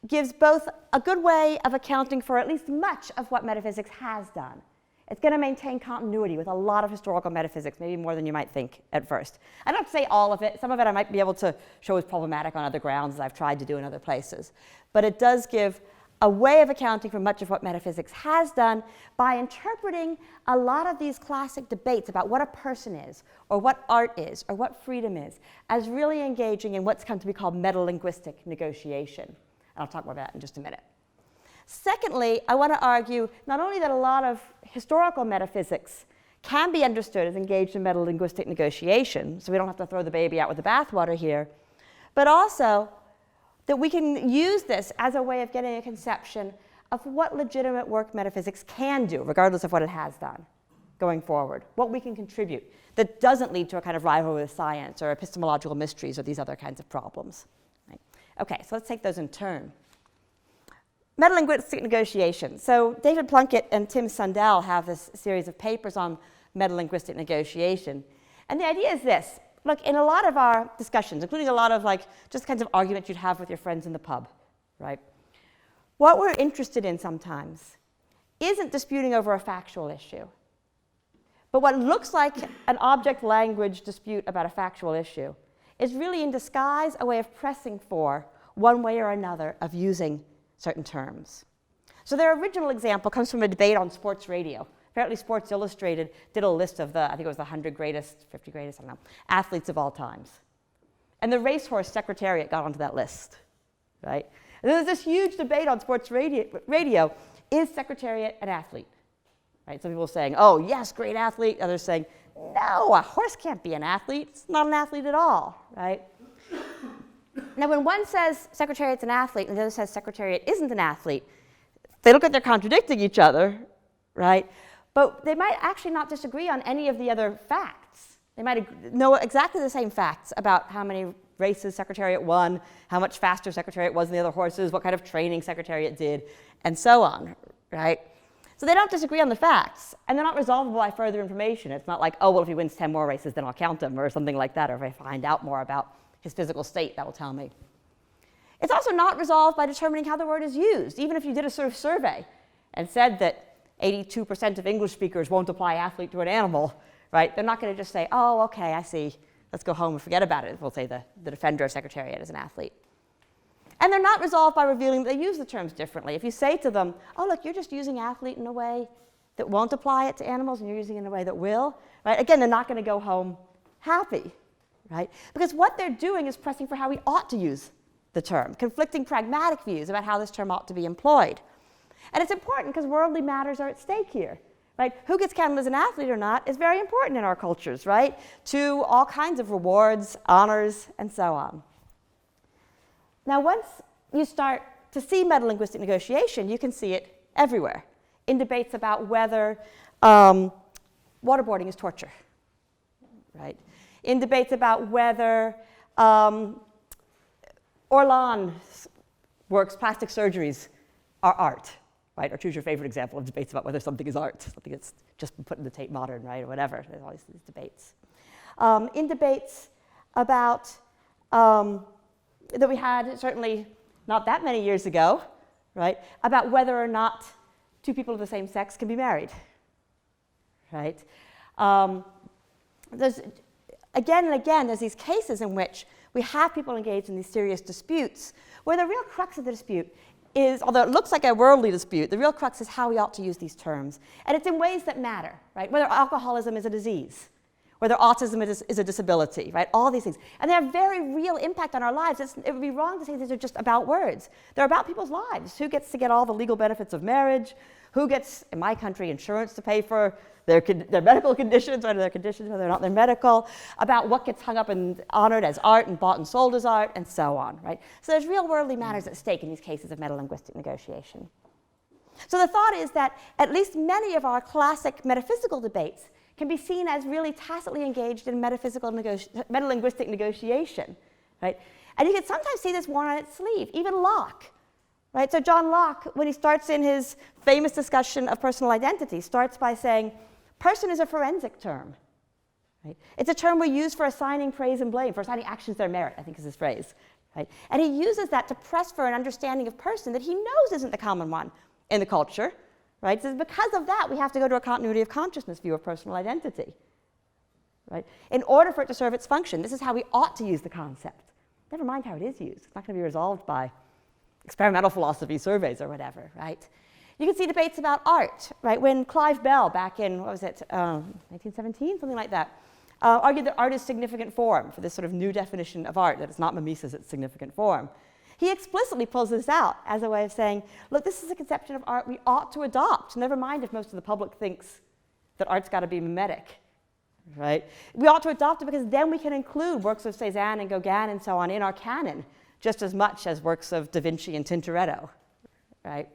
gives both a good way of accounting for at least much of what metaphysics has done. It's going to maintain continuity with a lot of historical metaphysics, maybe more than you might think at first. I don't have to say all of it. Some of it I might be able to show as problematic on other grounds, as I've tried to do in other places. But it does give a way of accounting for much of what metaphysics has done by interpreting a lot of these classic debates about what a person is, or what art is, or what freedom is, as really engaging in what's come to be called metalinguistic negotiation. And I'll talk more about that in just a minute. Secondly, I want to argue not only that a lot of historical metaphysics can be understood as engaged in metalinguistic negotiation, so we don't have to throw the baby out with the bathwater here, but also that we can use this as a way of getting a conception of what legitimate work metaphysics can do, regardless of what it has done. going forward, what we can contribute that doesn't lead to a kind of rivalry with science or epistemological mysteries or these other kinds of problems. Right? Okay, so let's take those in turn. Metalinguistic negotiation. So David Plunkett and Tim Sundell have this series of papers on metalinguistic negotiation. And the idea is this. Look, in a lot of our discussions, including a lot of just kinds of arguments you'd have with your friends in the pub, right? What we're interested in sometimes isn't disputing over a factual issue. But what looks like an object-language dispute about a factual issue is really in disguise a way of pressing for one way or another of using certain terms. So their original example comes from a debate on sports radio. Apparently Sports Illustrated did a list of I think it was the 100 greatest, 50 greatest, I don't know, athletes of all times. And the racehorse Secretariat got onto that list, right? And there's this huge debate on sports radio. Is Secretariat an athlete? Right? Some people are saying, oh, yes, great athlete. Others saying, no, a horse can't be an athlete. It's not an athlete at all, right? Now, when one says Secretariat's an athlete and the other says Secretariat isn't an athlete, they look like they're contradicting each other, right? But they might actually not disagree on any of the other facts. They might know exactly the same facts about how many races Secretariat won, how much faster Secretariat was than the other horses, what kind of training Secretariat did, and so on, right? So they don't disagree on the facts, and they're not resolvable by further information. It's not like, oh, well, if he wins 10 more races, then I'll count him, or something like that, or if I find out more about his physical state, that will tell me. It's also not resolved by determining how the word is used. Even if you did a sort of survey and said that 82% of English speakers won't apply athlete to an animal, right? They're not going to just say, oh, okay, I see. Let's go home and forget about it. We'll say the defender of Secretariat is an athlete. And they're not resolved by revealing that they use the terms differently. If you say to them, oh, look, you're just using athlete in a way that won't apply it to animals and you're using it in a way that will, right? Again, they're not going to go home happy, right? Because what they're doing is pressing for how we ought to use the term, conflicting pragmatic views about how this term ought to be employed. And it's important because worldly matters are at stake here, right? Who gets counted as an athlete or not is very important in our cultures, right? To all kinds of rewards, honors, and so on. Now, once you start to see metalinguistic negotiation, you can see it everywhere in debates about whether waterboarding is torture, right? In debates about whether Orlan's works, plastic surgeries, are art, right? Or choose your favorite example of debates about whether something is art, something that's just been put in the Tate Modern, right, or whatever. There's always these debates. In debates about, that we had certainly not that many years ago, right, about whether or not two people of the same sex can be married, right? There's, again and again, there's these cases in which we have people engaged in these serious disputes where the real crux of the dispute is, although it looks like a worldly dispute, the real crux is how we ought to use these terms. And it's in ways that matter, right? Whether alcoholism is a disease, whether autism is a disability, right? All these things. And they have very real impact on our lives. It would be wrong to say these are just about words. They're about people's lives. Who gets to get all the legal benefits of marriage? Who gets, in my country, insurance to pay for their medical conditions, whether they're conditions, whether or not they're medical, about what gets hung up and honored as art and bought and sold as art, and so on, right? So there's real worldly matters at stake in these cases of metalinguistic negotiation. So the thought is that at least many of our classic metaphysical debates can be seen as really tacitly engaged in metalinguistic negotiation, right? And you can sometimes see this worn on its sleeve, even Locke. Right? So John Locke, when he starts in his famous discussion of personal identity, starts by saying, person is a forensic term. Right? It's a term we use for assigning praise and blame, for assigning actions their merit, I think is his phrase. Right? And he uses that to press for an understanding of person that he knows isn't the common one in the culture. Right? So because of that, we have to go to a continuity of consciousness view of personal identity. Right? In order for it to serve its function, this is how we ought to use the concept. Never mind how it is used. It's not going to be resolved by experimental philosophy surveys or whatever, right? You can see debates about art, right? When Clive Bell, back in, 1917, something like that, argued that art is significant form for this sort of new definition of art, that it's not mimesis, it's significant form. He explicitly pulls this out as a way of saying, look, this is a conception of art we ought to adopt, never mind if most of the public thinks that art's got to be mimetic, right? We ought to adopt it because then we can include works of Cézanne and Gauguin and so on in our canon, just as much as works of Da Vinci and Tintoretto, right?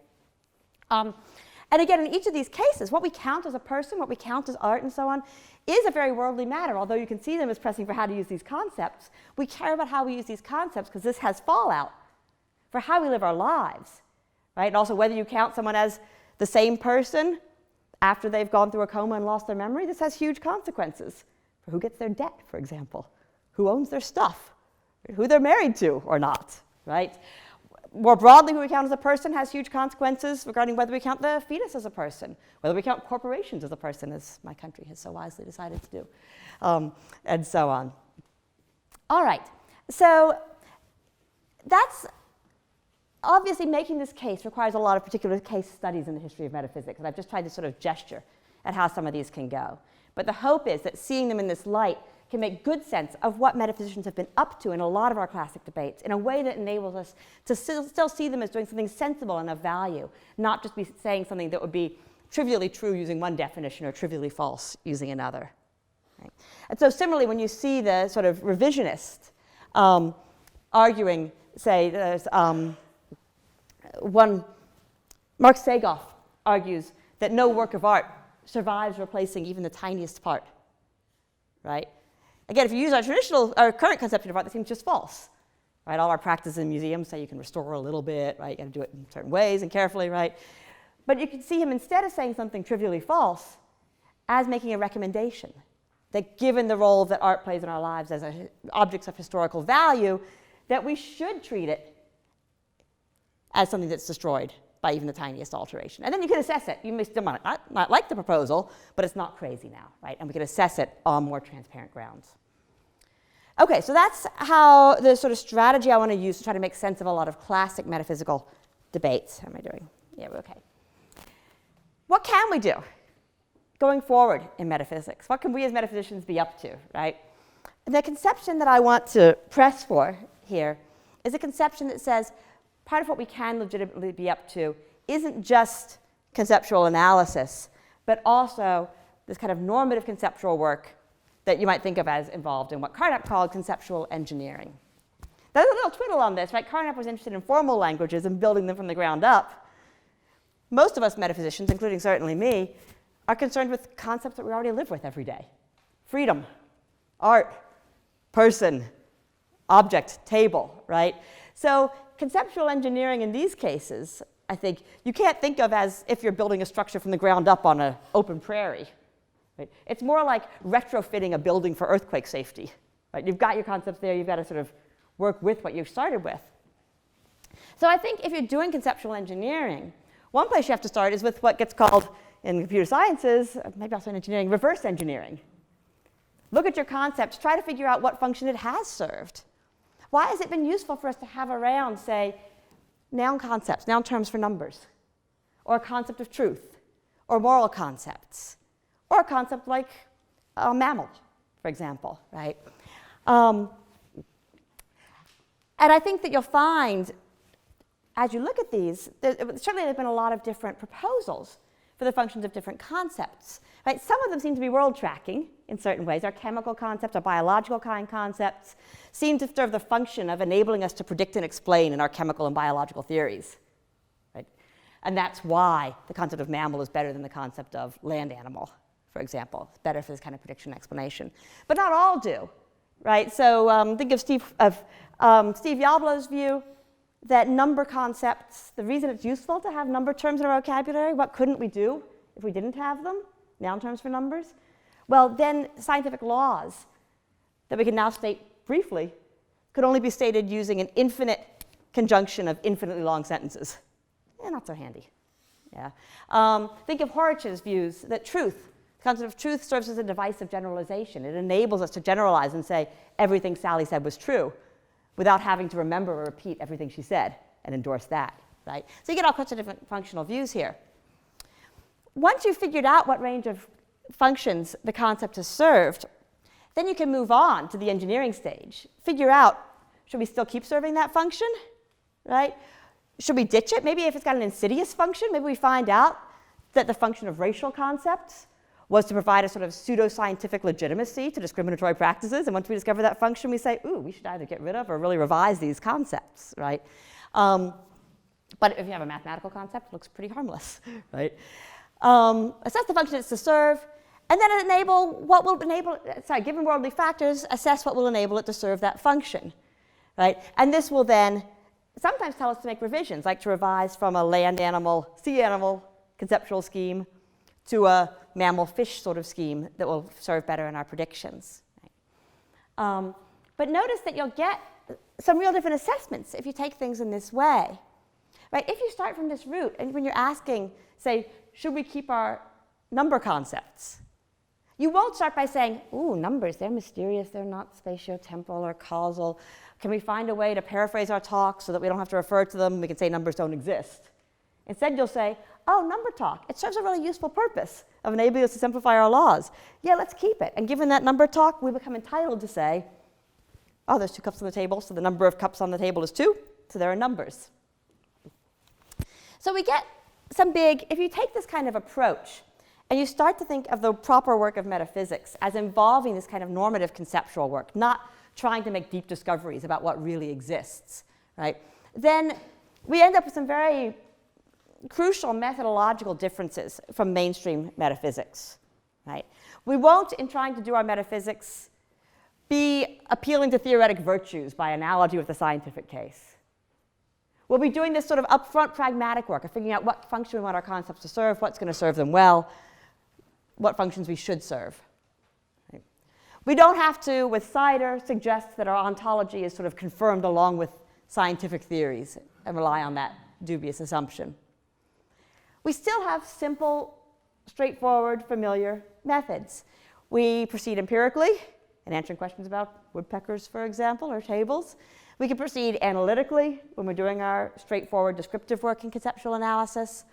And And again, in each of these cases, what we count as a person, what we count as art and so on, is a very worldly matter. Although you can see them as pressing for how to use these concepts, we care about how we use these concepts because this has fallout for how we live our lives, right? And also whether you count someone as the same person after they've gone through a coma and lost their memory, this has huge consequences for who gets their debt, for example, who owns their stuff, who they're married to or not, right? More broadly, who we count as a person has huge consequences regarding whether we count the fetus as a person, whether we count corporations as a person, as my country has so wisely decided to do, and so on. All right, so that's obviously making this case requires a lot of particular case studies in the history of metaphysics, and I've just tried to sort of gesture at how some of these can go. But the hope is that seeing them in this light can make good sense of what metaphysicians have been up to in a lot of our classic debates in a way that enables us to still see them as doing something sensible and of value, not just be saying something that would be trivially true using one definition or trivially false using another. Right? And so similarly, when you see the sort of revisionist arguing, say, there's one, Mark Sagoff argues that no work of art survives replacing even the tiniest part, right? Again, if you use our current conception of art, that seems just false, right? All our practices in museums say you can restore a little bit, right? You got to do it in certain ways and carefully, right? But you can see him, instead of saying something trivially false, as making a recommendation that given the role that art plays in our lives as objects of historical value, that we should treat it as something that's destroyed by even the tiniest alteration. And then you can assess it. You may still not like the proposal, but it's not crazy now, right? And we can assess it on more transparent grounds. Okay, so that's how the sort of strategy I want to use to try to make sense of a lot of classic metaphysical debates. How am I doing? Yeah, we're okay. What can we do going forward in metaphysics? What can we as metaphysicians be up to, right? And the conception that I want to press for here is a conception that says part of what we can legitimately be up to isn't just conceptual analysis, but also this kind of normative conceptual work that you might think of as involved in what Carnap called conceptual engineering. There's a little twiddle on this, right? Carnap was interested in formal languages and building them from the ground up. Most of us metaphysicians, including certainly me, are concerned with concepts that we already live with every day. Freedom, art, person, object, table, right? So conceptual engineering in these cases, I think, you can't think of as if you're building a structure from the ground up on an open prairie. Right? It's more like retrofitting a building for earthquake safety. Right? You've got your concepts there, you've got to sort of work with what you've started with. So I think if you're doing conceptual engineering, one place you have to start is with what gets called in computer sciences, maybe also in engineering, reverse engineering. Look at your concepts, try to figure out what function it has served. Why has it been useful for us to have around, say, noun concepts, noun terms for numbers, or a concept of truth, or moral concepts, or a concept like a mammal, for example, right? And I think that you'll find, as you look at these, certainly there have been a lot of different proposals for the functions of different concepts. Right? Some of them seem to be world tracking in certain ways. Our chemical concepts, our biological kind concepts seem to serve the function of enabling us to predict and explain in our chemical and biological theories. Right? And that's why the concept of mammal is better than the concept of land animal, for example. It's better for this kind of prediction and explanation. But not all do. Right? So think of Steve Yablow's view that number concepts, the reason it's useful to have number terms in our vocabulary, what couldn't we do if we didn't have them? Noun terms for numbers? Well, then scientific laws that we can now state briefly could only be stated using an infinite conjunction of infinitely long sentences. Not so handy. Yeah. Think of Horwich's views that truth, the concept of truth serves as a device of generalization. It enables us to generalize and say everything Sally said was true without having to remember or repeat everything she said and endorse that. Right? So you get all sorts of different functional views here. Once you've figured out what range of functions the concept has served, then you can move on to the engineering stage. Figure out, should we still keep serving that function? Right? Should we ditch it? Maybe if it's got an insidious function, maybe we find out that the function of racial concepts was to provide a sort of pseudo-scientific legitimacy to discriminatory practices. And once we discover that function, we say, ooh, we should either get rid of or really revise these concepts, right? But if you have a mathematical concept, it looks pretty harmless, right? Assess the function it's to serve, and then given worldly factors, assess what will enable it to serve that function, right? And this will then sometimes tell us to make revisions, like to revise from a land animal, sea animal conceptual scheme to a mammal fish sort of scheme that will serve better in our predictions. Right? But notice that you'll get some real different assessments if you take things in this way. Right? If you start from this root, and when you're asking, say, should we keep our number concepts? You won't start by saying, ooh, numbers, they're mysterious, they're not spatiotemporal or causal. Can we find a way to paraphrase our talk so that we don't have to refer to them? We can say numbers don't exist. Instead, you'll say, oh, number talk, it serves a really useful purpose of enabling us to simplify our laws. Yeah, let's keep it. And given that number talk, we become entitled to say, oh, there's 2 cups on the table, so the number of cups on the table is 2, so there are numbers. So we get some if you take this kind of approach, and you start to think of the proper work of metaphysics as involving this kind of normative conceptual work, not trying to make deep discoveries about what really exists, right? Then we end up with some very crucial methodological differences from mainstream metaphysics, right? We won't, in trying to do our metaphysics, be appealing to theoretic virtues by analogy with the scientific case. We'll be doing this sort of upfront pragmatic work of figuring out what function we want our concepts to serve, what's going to serve them well, what functions we should serve. Right? We don't have to, with Cider, suggest that our ontology is sort of confirmed along with scientific theories and rely on that dubious assumption. We still have simple, straightforward, familiar methods. We proceed empirically in answering questions about woodpeckers, for example, or tables. We can proceed analytically when we're doing our straightforward descriptive work in conceptual analysis.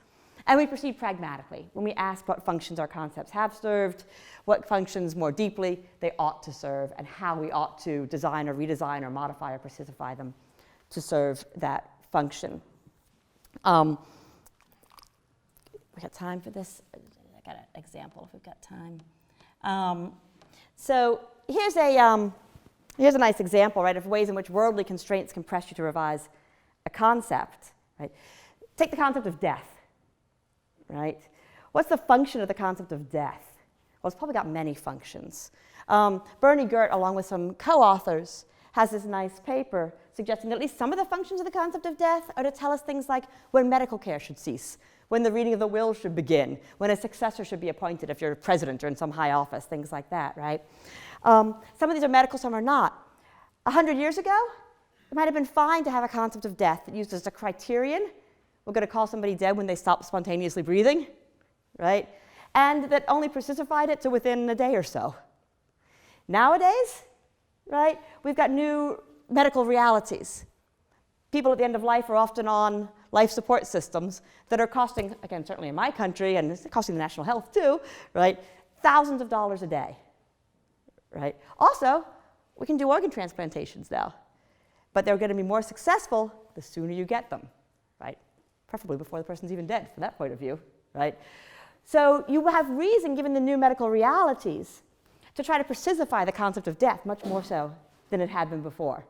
And we proceed pragmatically when we ask what functions our concepts have served, what functions more deeply they ought to serve, and how we ought to design or redesign or modify or precisify them to serve that function. We got time for this? I got an example if we've got time. So here's a nice example, right, of ways in which worldly constraints can press you to revise a concept. Right? Take the concept of death. Right? What's the function of the concept of death? Well, it's probably got many functions. Bernie Gert, along with some co-authors, has this nice paper suggesting that at least some of the functions of the concept of death are to tell us things like when medical care should cease, when the reading of the will should begin, when a successor should be appointed if you're president or in some high office, things like that, right? Some of these are medical, some are not. 100 years ago, it might have been fine to have a concept of death that used as a criterion. We're going to call somebody dead when they stop spontaneously breathing, right? And that only precisified it to within a day or so. Nowadays, right, we've got new medical realities. People at the end of life are often on life support systems that are costing, again, certainly in my country, and it's costing the national health too, right, thousands of dollars a day, right? Also, we can do organ transplantations now, but they're going to be more successful the sooner you get them, right? Preferably before the person's even dead, from that point of view, right? So you have reason, given the new medical realities, to try to precisify the concept of death much more so than it had been before,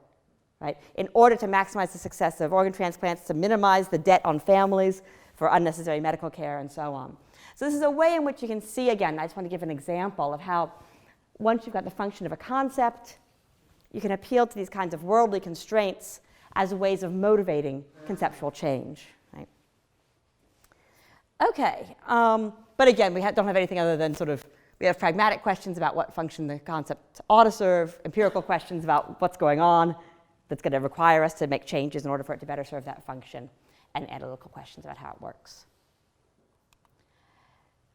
right? In order to maximize the success of organ transplants, to minimize the debt on families for unnecessary medical care, and so on. So this is a way in which you can see, again, I just want to give an example of how once you've got the function of a concept, you can appeal to these kinds of worldly constraints as ways of motivating conceptual change. Right? Okay, but again, we don't have anything other than sort of, we have pragmatic questions about what function the concept ought to serve, empirical questions about what's going on that's going to require us to make changes in order for it to better serve that function, and analytical questions about how it works.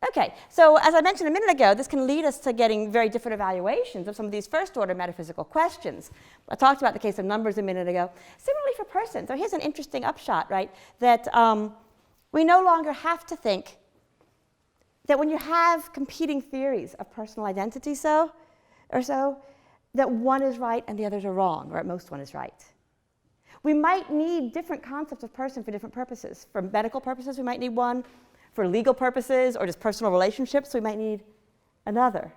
Okay, so as I mentioned a minute ago, this can lead us to getting very different evaluations of some of these first-order metaphysical questions. I talked about the case of numbers a minute ago. Similarly for persons, so here's an interesting upshot, right, that we no longer have to think that when you have competing theories of personal identity that one is right and the others are wrong, or at most one is right. We might need different concepts of person for different purposes. For medical purposes, we might need one. For legal purposes or just personal relationships, we might need another,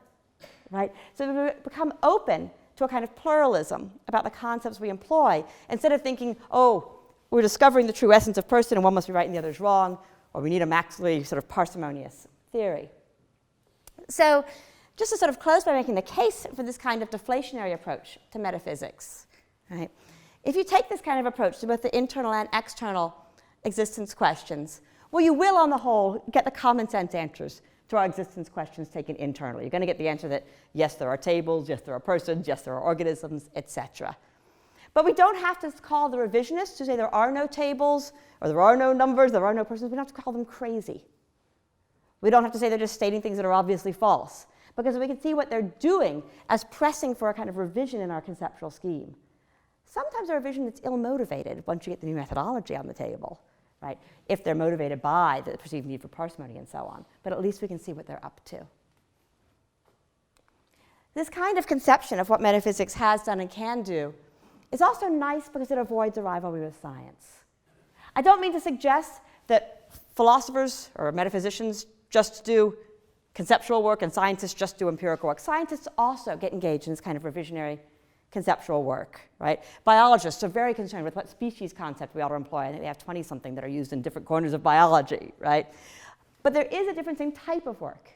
right? So we become open to a kind of pluralism about the concepts we employ, instead of thinking, oh, we're discovering the true essence of person, and one must be right and the other is wrong, or we need a maximally sort of parsimonious theory. So just to sort of close by making the case for this kind of deflationary approach to metaphysics, right? If you take this kind of approach to both the internal and external existence questions, well, you will, on the whole, get the common sense answers to our existence questions taken internally. You're going to get the answer that, yes, there are tables, yes, there are persons, yes, there are organisms, etc. But we don't have to call the revisionists who say there are no tables, or there are no numbers, there are no persons. We don't have to call them crazy. We don't have to say they're just stating things that are obviously false, because we can see what they're doing as pressing for a kind of revision in our conceptual scheme. Sometimes a revision that's ill-motivated once you get the new methodology on the table, right? If they're motivated by the perceived need for parsimony and so on. But at least we can see what they're up to. This kind of conception of what metaphysics has done and can do is also nice because it avoids a rivalry with science. I don't mean to suggest that philosophers or metaphysicians just do conceptual work and scientists just do empirical work. Scientists also get engaged in this kind of revisionary conceptual work, right? Biologists are very concerned with what species concept we ought to employ. I think they have 20-something that are used in different corners of biology, right? But there is a difference in type of work.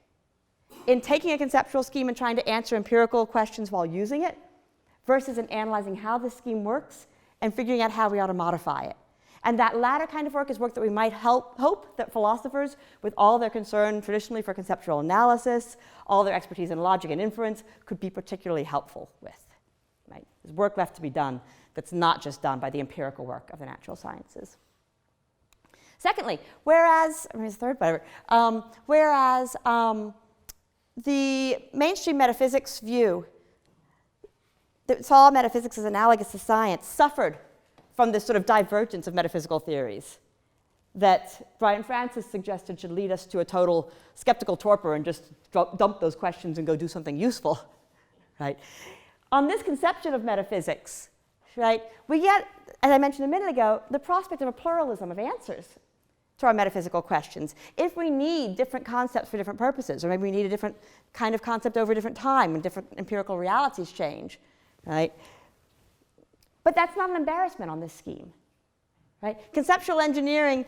In taking a conceptual scheme and trying to answer empirical questions while using it, versus in analyzing how the scheme works and figuring out how we ought to modify it. And that latter kind of work is work that we might hope that philosophers, with all their concern traditionally for conceptual analysis, all their expertise in logic and inference, could be particularly helpful with. Right? There's work left to be done that's not just done by the empirical work of the natural sciences. Secondly, whereas the mainstream metaphysics view that saw metaphysics as analogous to science suffered from this sort of divergence of metaphysical theories that Brian Francis suggested should lead us to a total skeptical torpor and just dump those questions and go do something useful, right? On this conception of metaphysics, right, we get, as I mentioned a minute ago, the prospect of a pluralism of answers to our metaphysical questions. If we need different concepts for different purposes, or maybe we need a different kind of concept over a different time and different empirical realities change, right? But that's not an embarrassment on this scheme, right? Conceptual engineering,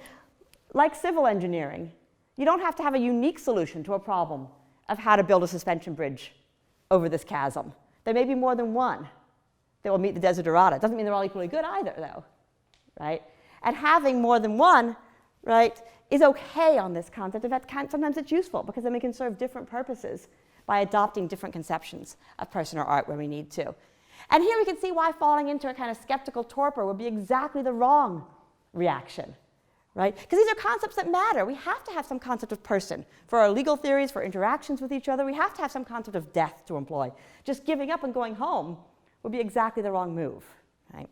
like civil engineering, you don't have to have a unique solution to a problem of how to build a suspension bridge over this chasm. There may be more than one that will meet the desiderata. It doesn't mean they're all equally good either, though, right? And having more than one, right, is okay on this concept. In fact, sometimes it's useful because then we can serve different purposes by adopting different conceptions of person or art where we need to. And here we can see why falling into a kind of skeptical torpor would be exactly the wrong reaction, right? Because these are concepts that matter. We have to have some concept of person. For our legal theories, for interactions with each other, we have to have some concept of death to employ. Just giving up and going home would be exactly the wrong move, right?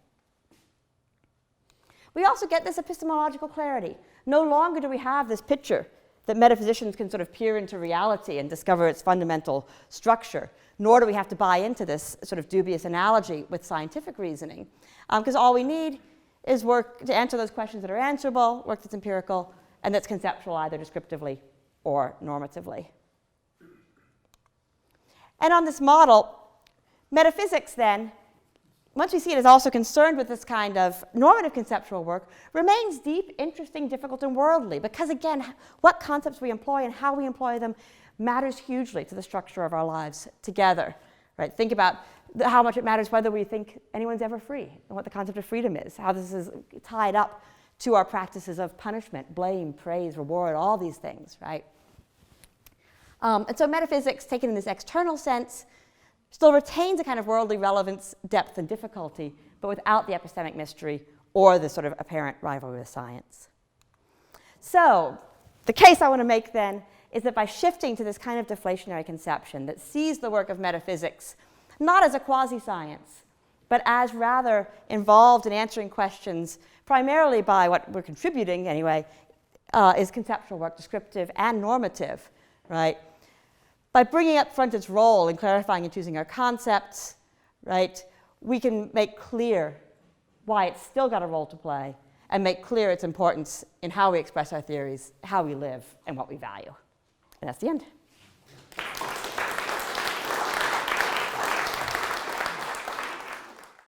We also get this epistemological clarity. No longer do we have this picture that metaphysicians can sort of peer into reality and discover its fundamental structure, nor do we have to buy into this sort of dubious analogy with scientific reasoning, because all we need is work to answer those questions that are answerable, work that's empirical, and that's conceptual either descriptively or normatively. And on this model, metaphysics then, once we see it as also concerned with this kind of normative conceptual work, remains deep, interesting, difficult, and worldly, because again, what concepts we employ and how we employ them matters hugely to the structure of our lives together, right? Think about how much it matters whether we think anyone's ever free and what the concept of freedom is, how this is tied up to our practices of punishment, blame, praise, reward, all these things, right? And so metaphysics, taken in this external sense, still retains a kind of worldly relevance, depth, and difficulty, but without the epistemic mystery or the sort of apparent rivalry with science. So the case I want to make then is that by shifting to this kind of deflationary conception that sees the work of metaphysics not as a quasi-science, but as rather involved in answering questions primarily by what we're contributing anyway, is conceptual work, descriptive and normative, right? By bringing up front its role in clarifying and choosing our concepts, right, we can make clear why it's still got a role to play and make clear its importance in how we express our theories, how we live, and what we value. And that's the end.